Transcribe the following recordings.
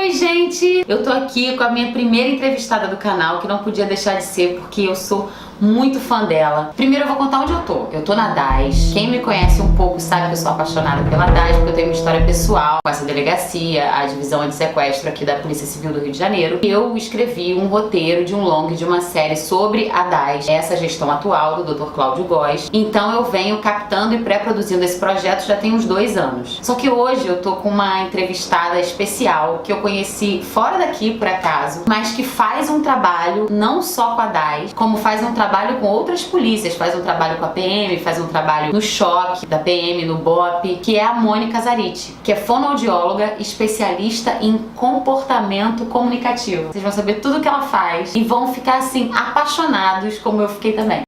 Oi, gente! Eu tô aqui com a minha primeira entrevistada do canal, que não podia deixar de ser, porque eu sou muito fã dela. Primeiro eu vou contar onde eu tô. Eu tô na DAS. Quem me conhece um pouco sabe que eu sou apaixonada pela DAS, porque eu tenho uma história pessoal com essa delegacia, a divisão anti-sequestro aqui da Polícia Civil do Rio de Janeiro. Eu escrevi um roteiro de um longa, de uma série sobre a DAS, essa gestão atual do Dr. Cláudio Góes. Então eu venho captando e pré-produzindo esse projeto já tem uns 2 anos. Só que hoje eu tô com uma entrevistada especial que eu conheci fora daqui, por acaso, mas que faz um trabalho não só com a DAS, como faz um trabalho com outras polícias, faz um trabalho com a PM, faz um trabalho no choque da PM, no BOP, que é a Mônica Zariti, que é fonoaudióloga, especialista em comportamento comunicativo. Vocês vão saber tudo que ela faz e vão ficar assim apaixonados, como eu fiquei também.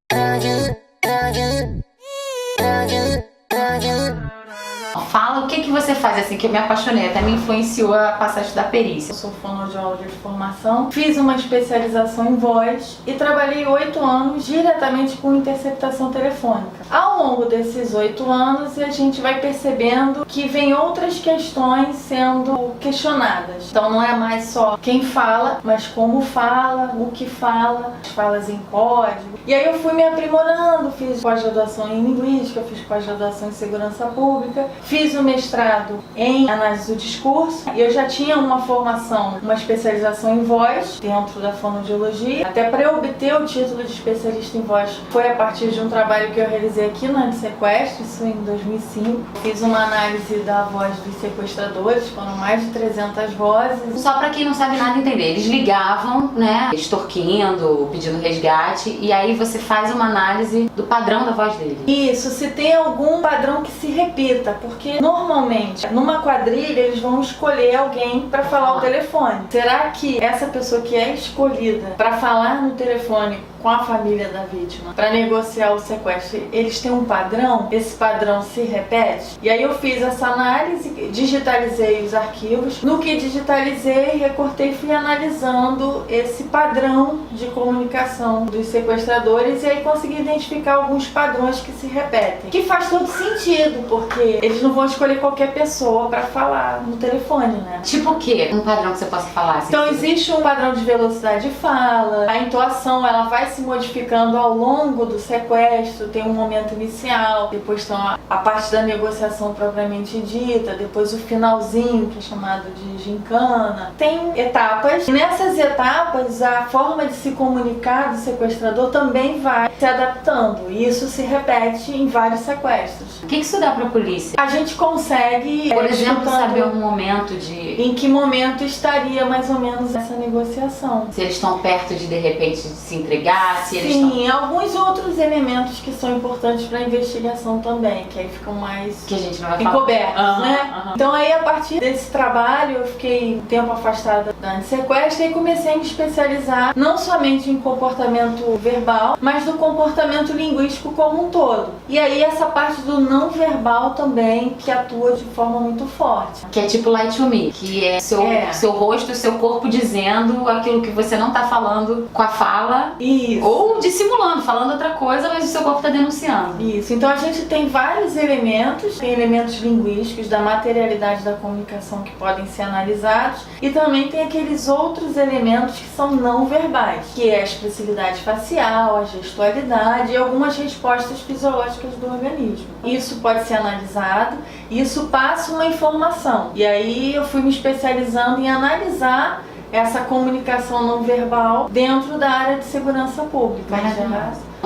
Fala o que você faz, assim, que eu me apaixonei, até me influenciou a passar a estudar perícia. Eu sou fonoaudióloga de formação, fiz uma especialização em voz e trabalhei 8 anos diretamente com interceptação telefônica. Ao longo desses 8 anos, a gente vai percebendo que vem outras questões sendo questionadas. Então não é mais só quem fala, mas como fala, o que fala, as falas em código. E aí eu fui me aprimorando, fiz pós-graduação em linguística, fiz pós-graduação em segurança pública, fiz o mestrado em análise do discurso e eu já tinha uma formação, uma especialização em voz dentro da fonoaudiologia. Até para eu obter o título de especialista em voz foi a partir de um trabalho que eu realizei aqui no Antissequestro, isso em 2005. Fiz uma análise da voz dos sequestradores, foram mais de 300 vozes. Só para quem não sabe nada entender, eles ligavam, né, extorquindo, pedindo resgate, e aí você faz uma análise do padrão da voz dele. Isso, se tem algum padrão que se repita, porque normalmente numa quadrilha eles vão escolher alguém para falar o telefone. Será que essa pessoa que é escolhida para falar no telefone com a família da vítima, para negociar o sequestro, eles têm um padrão? Esse padrão se repete? E aí eu fiz essa análise, digitalizei os arquivos. No que digitalizei, recortei e fui analisando esse padrão de comunicação dos sequestradores e aí consegui identificar alguns padrões que se repetem. Que faz todo sentido, porque eles não vão escolher qualquer pessoa para falar no telefone, né? Tipo o quê? Um padrão que você possa falar? Assim, então existe um padrão de velocidade de fala, a entoação ela vai se modificando ao longo do sequestro, tem um momento inicial, depois tem a parte da negociação propriamente dita, depois o finalzinho, que é chamado de gincana. Tem etapas, e nessas etapas a forma de se comunicar do sequestrador também vai se adaptando, e isso se repete em vários sequestros. O que isso dá pra polícia? A gente consegue, por exemplo, saber um momento de... em que momento estaria mais ou menos essa negociação. Se eles estão perto de repente, de se entregar, se eles Sim, alguns outros elementos que são importantes para a investigação também, que aí ficam mais que a gente não vai encobertos, falar. né? Então aí a partir desse trabalho eu fiquei um tempo afastada da antissequestro e comecei a me especializar não somente em comportamento verbal, mas no comportamento linguístico como um todo. E aí essa parte do não verbal também que atua de forma muito forte. Que é tipo Lie to Me, que é seu rosto, seu corpo dizendo aquilo que você não tá falando com a fala. Isso. Ou dissimulando, falando outra coisa, mas o seu corpo está denunciando. Isso, então a gente tem vários elementos, tem elementos linguísticos da materialidade da comunicação que podem ser analisados e também tem aqueles outros elementos que são não verbais, que é a expressividade facial, a gestualidade e algumas respostas fisiológicas do organismo. Isso pode ser analisado e isso passa uma informação. E aí eu fui me especializando em analisar essa comunicação não verbal dentro da área de segurança pública.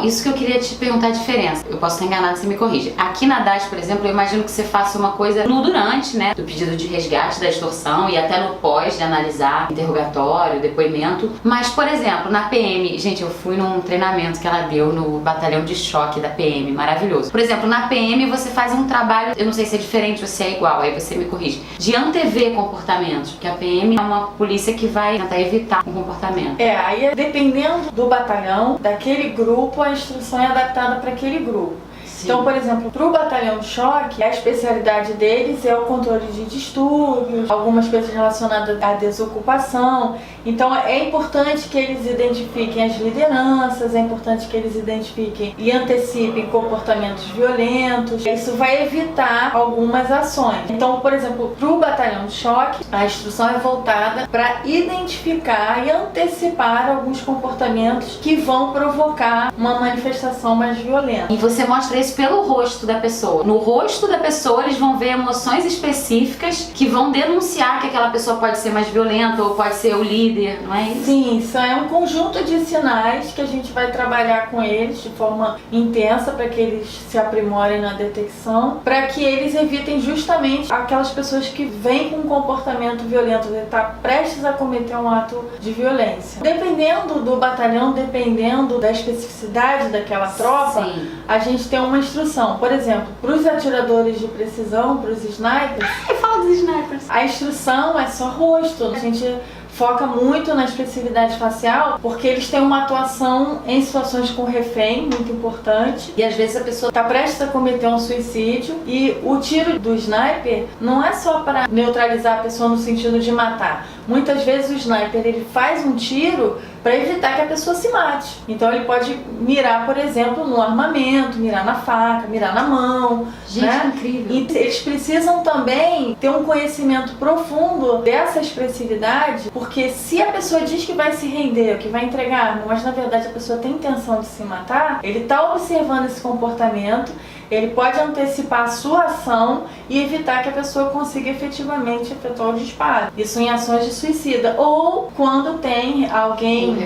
Isso que eu queria te perguntar a diferença. Eu posso estar enganada, você me corrige. Aqui na DAS, por exemplo, eu imagino que você faça uma coisa no durante, né? Do pedido de resgate, da extorsão e até no pós, de analisar interrogatório, depoimento. Mas, por exemplo, na PM, gente, eu fui num treinamento que ela deu no batalhão de choque da PM, maravilhoso. Por exemplo, na PM você faz um trabalho, eu não sei se é diferente ou se é igual, aí você me corrige, de antever comportamentos, porque a PM é uma polícia que vai tentar evitar um comportamento. Aí dependendo do batalhão, daquele grupo, a instrução é adaptada para aquele grupo. Então, por exemplo, para o batalhão de choque, a especialidade deles é o controle de distúrbios, algumas coisas relacionadas à desocupação. Então, é importante que eles identifiquem as lideranças, é importante que eles identifiquem e antecipem comportamentos violentos. Isso vai evitar algumas ações. Então, por exemplo, para o batalhão de choque, a instrução é voltada para identificar e antecipar alguns comportamentos que vão provocar uma manifestação mais violenta. E você mostra isso pelo rosto da pessoa. No rosto da pessoa, eles vão ver emoções específicas que vão denunciar que aquela pessoa pode ser mais violenta ou pode ser o líder, não é isso? Sim, isso é um conjunto de sinais que a gente vai trabalhar com eles de forma intensa para que eles se aprimorem na detecção, para que eles evitem justamente aquelas pessoas que vêm com um comportamento violento, ele está prestes a cometer um ato de violência. Dependendo do batalhão, dependendo da especificidade daquela tropa, Sim. a gente tem uma instrução. Por exemplo, para os atiradores de precisão, para os snipers, Fala dos snipers. a instrução é só rosto. A gente foca muito na expressividade facial, porque eles têm uma atuação em situações com refém, muito importante. E às vezes a pessoa está prestes a cometer um suicídio e o tiro do sniper não é só para neutralizar a pessoa no sentido de matar. Muitas vezes o sniper ele faz um tiro para evitar que a pessoa se mate. Então ele pode mirar, por exemplo, no armamento, mirar na faca, mirar na mão. Gente, né? incrível. E eles precisam também ter um conhecimento profundo dessa expressividade, porque se a pessoa diz que vai se render, que vai entregar arma, mas na verdade a pessoa tem intenção de se matar, ele está observando esse comportamento, ele pode antecipar a sua ação e evitar que a pessoa consiga efetivamente efetuar o disparo. Isso em ações de suicida. Ou quando tem alguém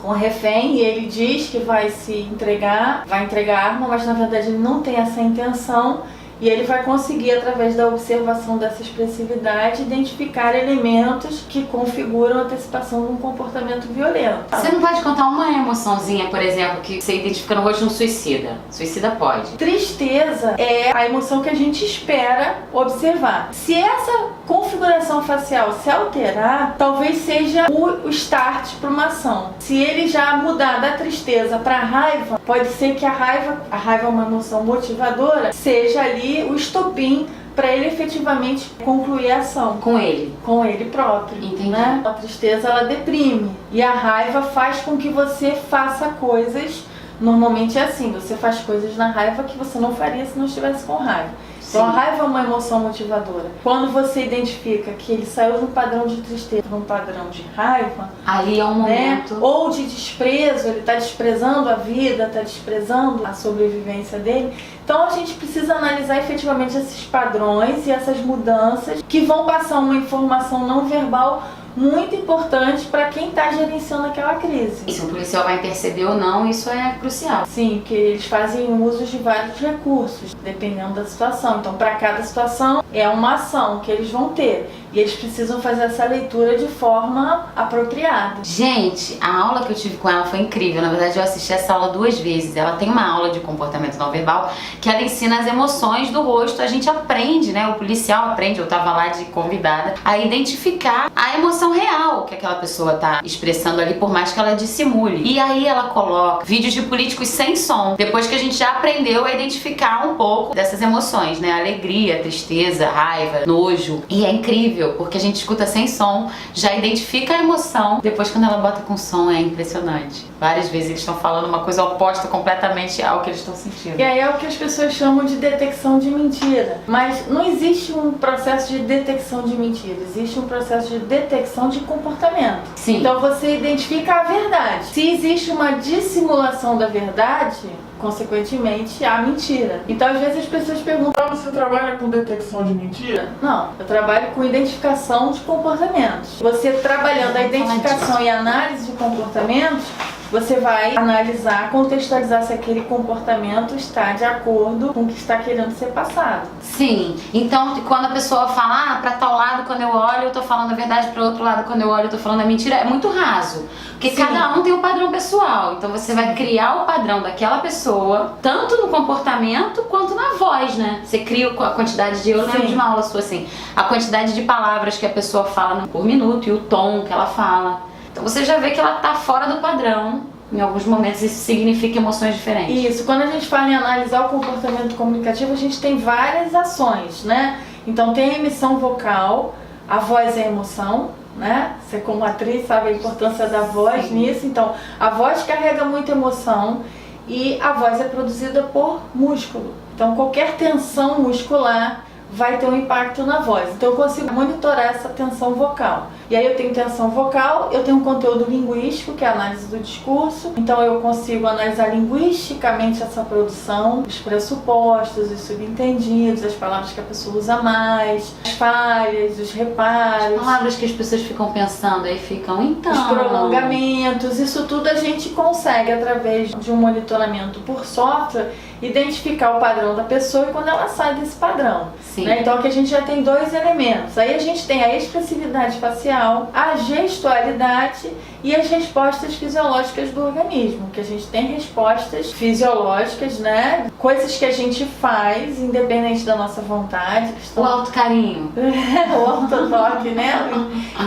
com refém e ele diz que vai se entregar, vai entregar a arma, mas na verdade ele não tem essa intenção. E ele vai conseguir, através da observação dessa expressividade, identificar elementos que configuram a antecipação de um comportamento violento. Você não pode contar uma emoçãozinha, por exemplo, que você identifica no rosto de um suicida? Suicida pode. Tristeza é a emoção que a gente espera observar. Se essa configuração facial se alterar, talvez seja o start para uma ação. Se ele já mudar da tristeza para a raiva, pode ser que a raiva é uma emoção motivadora, seja ali o estopim para ele efetivamente concluir a ação. Com ele? Com ele próprio. Entendi. Né? A tristeza, ela deprime. E a raiva faz com que você faça coisas. Normalmente é assim, você faz coisas na raiva que você não faria se não estivesse com raiva. Então a raiva é uma emoção motivadora. Quando você identifica que ele saiu de um padrão de tristeza para um padrão de raiva, ali é um momento. Né? Ou de desprezo, ele está desprezando a vida, está desprezando a sobrevivência dele. Então a gente precisa analisar efetivamente esses padrões e essas mudanças que vão passar uma informação não verbal muito importante para quem está gerenciando aquela crise. E se o policial vai perceber ou não, isso é crucial. Sim, porque eles fazem uso de vários recursos, dependendo da situação. Então, para cada situação, é uma ação que eles vão ter. E eles precisam fazer essa leitura de forma apropriada. Gente, a aula que eu tive com ela foi incrível. Na verdade, eu assisti essa aula 2 vezes. Ela tem uma aula de comportamento não verbal que ela ensina as emoções do rosto. A gente aprende, né? O policial aprende, eu tava lá de convidada, a identificar a emoção real que aquela pessoa tá expressando ali, por mais que ela dissimule. E aí ela coloca vídeos de políticos sem som, depois que a gente já aprendeu a identificar um pouco dessas emoções, né? Alegria, tristeza, raiva, nojo. E é incrível, porque a gente escuta sem som, já identifica a emoção, depois quando ela bota com som é impressionante. Várias vezes eles estão falando uma coisa oposta completamente ao que eles estão sentindo. E aí é o que as pessoas chamam de detecção de mentira. Mas não existe um processo de detecção de mentira, existe um processo de detecção de comportamento. Sim. Então você identifica a verdade. Se existe uma dissimulação da verdade, consequentemente, há mentira. Então, às vezes as pessoas perguntam: Você trabalha com detecção de mentira? Não, eu trabalho com identificação de comportamentos. Você trabalhando a identificação e análise de comportamentos, você vai analisar, contextualizar se aquele comportamento está de acordo com o que está querendo ser passado. Sim, então quando a pessoa fala, pra tal lado quando eu olho eu tô falando a verdade, pro outro lado quando eu olho eu tô falando a mentira, é muito raso. Porque Sim. cada um tem um padrão pessoal, então você vai criar o padrão daquela pessoa, tanto no comportamento quanto na voz, né? Você cria a quantidade de, eu lembro Sim. de uma aula sua assim, a quantidade de palavras que a pessoa fala por minuto e o tom que ela fala. Então você já vê que ela tá fora do padrão em alguns momentos isso significa emoções diferentes. Isso, quando a gente fala em analisar o comportamento comunicativo, a gente tem várias ações, né? Então tem a emissão vocal, a voz é a emoção, né? Você como atriz sabe a importância da voz nisso. Então a voz carrega muita emoção e a voz é produzida por músculo. Então qualquer tensão muscular vai ter um impacto na voz. Então eu consigo monitorar essa tensão vocal. E aí eu tenho tensão vocal, eu tenho um conteúdo linguístico, que é a análise do discurso. Então eu consigo analisar linguisticamente essa produção, os pressupostos, os subentendidos, as palavras que a pessoa usa mais, as falhas, os reparos. As palavras que as pessoas ficam pensando, aí ficam então. Os prolongamentos, isso tudo a gente consegue, através de um monitoramento por software, identificar o padrão da pessoa e quando ela sai desse padrão. Né? Então aqui a gente já tem dois elementos. Aí a gente tem a expressividade facial, a gestualidade e as respostas fisiológicas do organismo, que a gente tem respostas fisiológicas, né? Coisas que a gente faz, independente da nossa vontade. O autocarinho. O autotoque, né?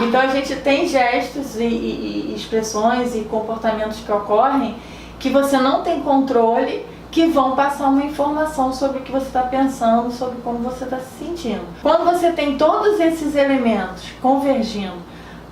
Então a gente tem gestos e expressões e comportamentos que ocorrem que você não tem controle, que vão passar uma informação sobre o que você está pensando, sobre como você está se sentindo. Quando você tem todos esses elementos convergindo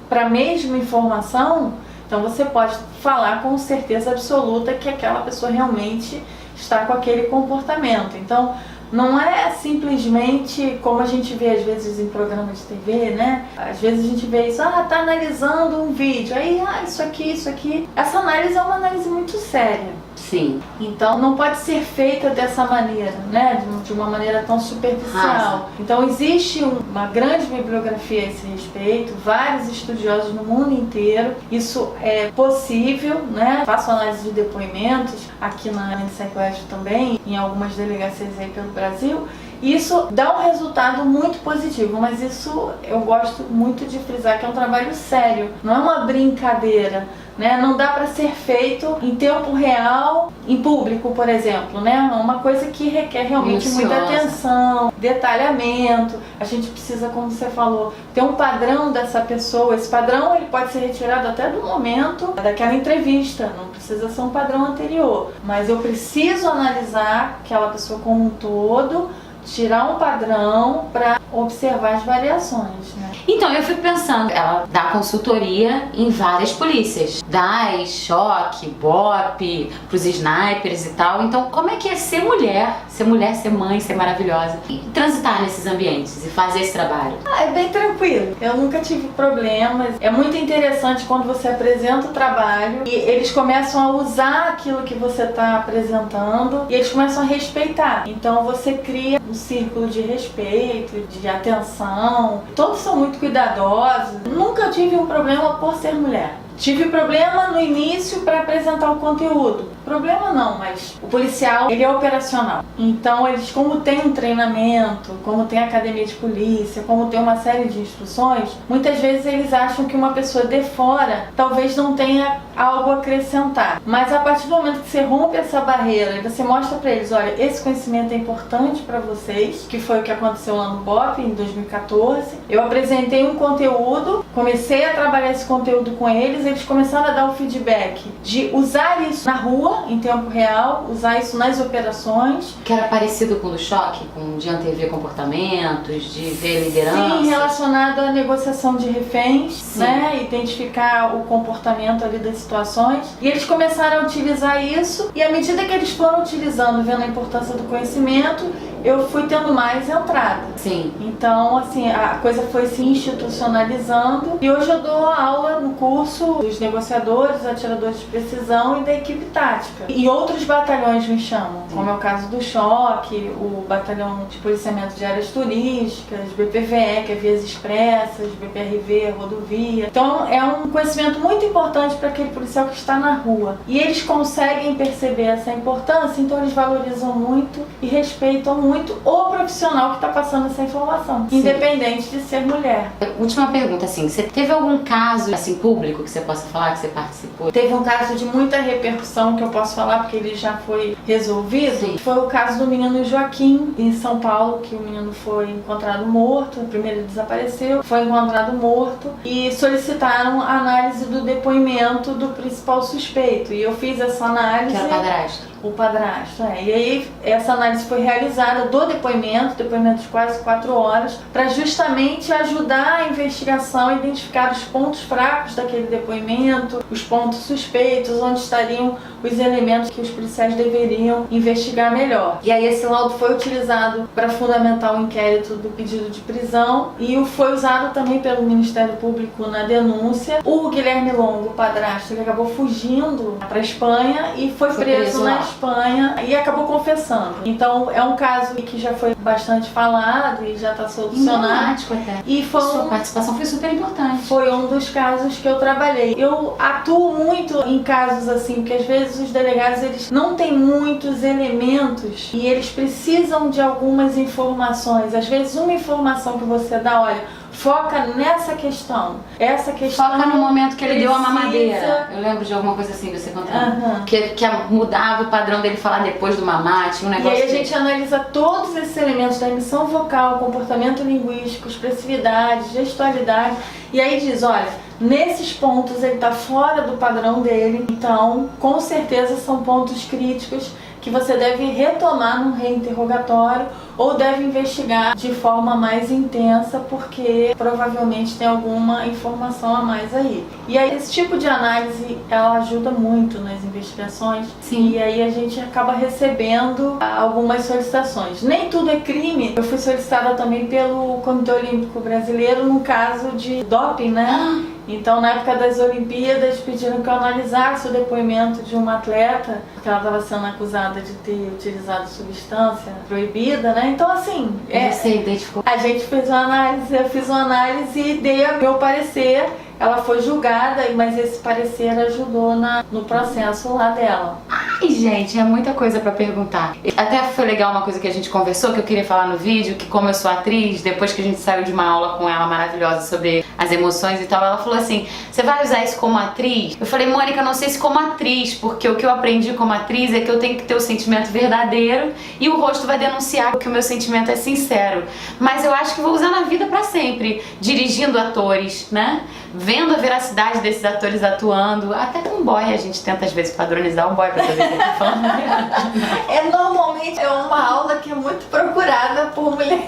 para a mesma informação, então você pode falar com certeza absoluta que aquela pessoa realmente está com aquele comportamento. Então, não é simplesmente como a gente vê às vezes em programas de TV, né? Às vezes a gente vê isso, tá analisando um vídeo, aí, isso aqui. Essa análise é uma análise muito séria. Sim. Então não pode ser feita dessa maneira, né? De uma maneira tão superficial. Então existe uma grande bibliografia a esse respeito, vários estudiosos no mundo inteiro. Isso é possível, né? Faço análise de depoimentos aqui na Sequestro também, em algumas delegacias aí pelo Brasil. Isso dá um resultado muito positivo, mas isso eu gosto muito de frisar que é um trabalho sério, não é uma brincadeira, né? Não dá para ser feito em tempo real, em público, por exemplo, né? É uma coisa que requer realmente muita atenção, detalhamento. A gente precisa, como você falou, ter um padrão dessa pessoa. Esse padrão ele pode ser retirado até do momento daquela entrevista, não precisa ser um padrão anterior, mas eu preciso analisar aquela pessoa como um todo, tirar um padrão para observar as variações, né? Então, eu fico pensando, ela dá consultoria em várias polícias, DAS, Choque, BOP, pros snipers e tal. Então, como é que é ser mulher, ser mãe, ser maravilhosa e transitar nesses ambientes e fazer esse trabalho? É bem tranquilo, eu nunca tive problemas. É muito interessante quando você apresenta o trabalho e eles começam a usar aquilo que você está apresentando e eles começam a respeitar. Então você cria um círculo de respeito, de atenção. Todos são muito cuidadosos. Nunca tive um problema por ser mulher. Tive problema no início para apresentar o conteúdo. Problema não, mas o policial, ele é operacional. Então, eles, como tem um treinamento, como tem academia de polícia, como tem uma série de instruções, muitas vezes eles acham que uma pessoa de fora talvez não tenha algo a acrescentar. Mas a partir do momento que você rompe essa barreira e você mostra para eles, olha, esse conhecimento é importante para vocês, que foi o que aconteceu lá no BOP em 2014. Eu apresentei um conteúdo, comecei a trabalhar esse conteúdo com eles começaram a dar o feedback de usar isso na rua, em tempo real, usar isso nas operações. Que era parecido com o do Choque, com de antever comportamentos, de ver liderança? Sim, relacionado à negociação de reféns, né? Identificar o comportamento ali das situações. E eles começaram a utilizar isso, e à medida que eles foram utilizando, vendo a importância do conhecimento, eu fui tendo mais entrada. Sim. Então, assim, a coisa foi se institucionalizando e hoje eu dou aula no curso dos negociadores, atiradores de precisão e da equipe tática. E outros batalhões me chamam, como é o caso do Choque, o batalhão de policiamento de áreas turísticas, BPVE, que é vias expressas, BPRV, rodovia. Então, é um conhecimento muito importante para aquele policial que está na rua. E eles conseguem perceber essa importância, então eles valorizam muito e respeitam muito muito o profissional que está passando essa informação, Sim. independente de ser mulher. Última pergunta, assim, você teve algum caso, assim, público que você possa falar, que você participou? Teve um caso de muita repercussão que eu posso falar porque ele já foi resolvido. Sim. Foi o caso do menino Joaquim, em São Paulo, que o menino foi encontrado morto. Primeiro ele desapareceu, foi encontrado morto e solicitaram a análise do depoimento do principal suspeito. E eu fiz essa análise. Que era o padrasto. O padrasto, E aí essa análise foi realizada do depoimento de quase 4 horas, para justamente ajudar a investigação a identificar os pontos fracos daquele depoimento, os pontos suspeitos, onde estariam os elementos que os policiais deveriam investigar melhor. E aí esse laudo foi utilizado para fundamentar o inquérito do pedido de prisão e foi usado também pelo Ministério Público na denúncia. O Guilherme Longo, o padrasto, ele acabou fugindo para a Espanha e foi preso na Espanha e acabou confessando. Então é um caso que já foi bastante falado e já está solucionado. Emblemático até. E foi Sua participação foi super importante. Foi um dos casos que eu trabalhei. Eu atuo muito em casos assim, porque às vezes os delegados eles não têm muitos elementos e eles precisam de algumas informações. Às vezes uma informação que você dá, olha, foca nessa questão. Essa questão. Foca no momento que ele deu a precisa- mamadeira. Eu lembro de alguma coisa assim, você contando. Aham. Que mudava o padrão dele falar depois do mamate, um E negócio. aí a gente analisa todos esses elementos da emissão vocal, comportamento linguístico, expressividade, gestualidade, e aí diz, olha, nesses pontos ele está fora do padrão dele, então com certeza são pontos críticos que você deve retomar num reinterrogatório ou deve investigar de forma mais intensa, porque provavelmente tem alguma informação a mais aí. E aí esse tipo de análise, ela ajuda muito nas investigações. Sim. E aí a gente acaba recebendo algumas solicitações. Nem tudo é crime. Eu fui solicitada também pelo Comitê Olímpico Brasileiro no caso de doping, né? Então, na época das Olimpíadas, pediram que eu analisasse o depoimento de uma atleta, porque ela estava sendo acusada de ter utilizado substância proibida, né? Então, assim, Você identificou. a gente fez uma análise, eu fiz uma análise e dei o meu parecer. Ela foi julgada, mas esse parecer ajudou no processo lá dela. Ai, gente, é muita coisa pra perguntar. Até foi legal uma coisa que a gente conversou, que eu queria falar no vídeo, que como eu sou atriz, depois que a gente saiu de uma aula com ela maravilhosa sobre as emoções e tal, ela falou assim, você vai usar isso como atriz? Eu falei, Mônica, não sei se como atriz, porque o que eu aprendi como atriz é que eu tenho que ter o sentimento verdadeiro e o rosto vai denunciar que o meu sentimento é sincero. Mas eu acho que vou usar na vida pra sempre, dirigindo atores, né? Vendo a veracidade desses atores atuando, até com um boy a gente tenta às vezes padronizar um boy pra saber o que ele tá falando. Normalmente é uma aula que é muito procurada por mulheres.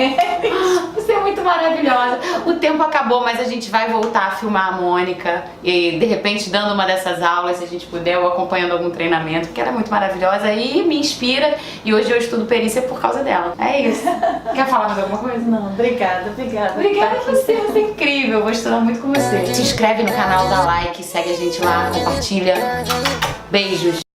Você é muito maravilhosa. O tempo acabou, mas a gente vai voltar a filmar a Mônica e de repente dando uma dessas aulas, se a gente puder, ou acompanhando algum treinamento, porque ela é muito maravilhosa e me inspira e hoje eu estudo perícia por causa dela. É isso. Quer falar mais alguma coisa? Não, obrigada. Obrigada a você é incrível, eu vou estudar muito com você. Se inscreve no canal, dá like, segue a gente lá, compartilha. Beijos.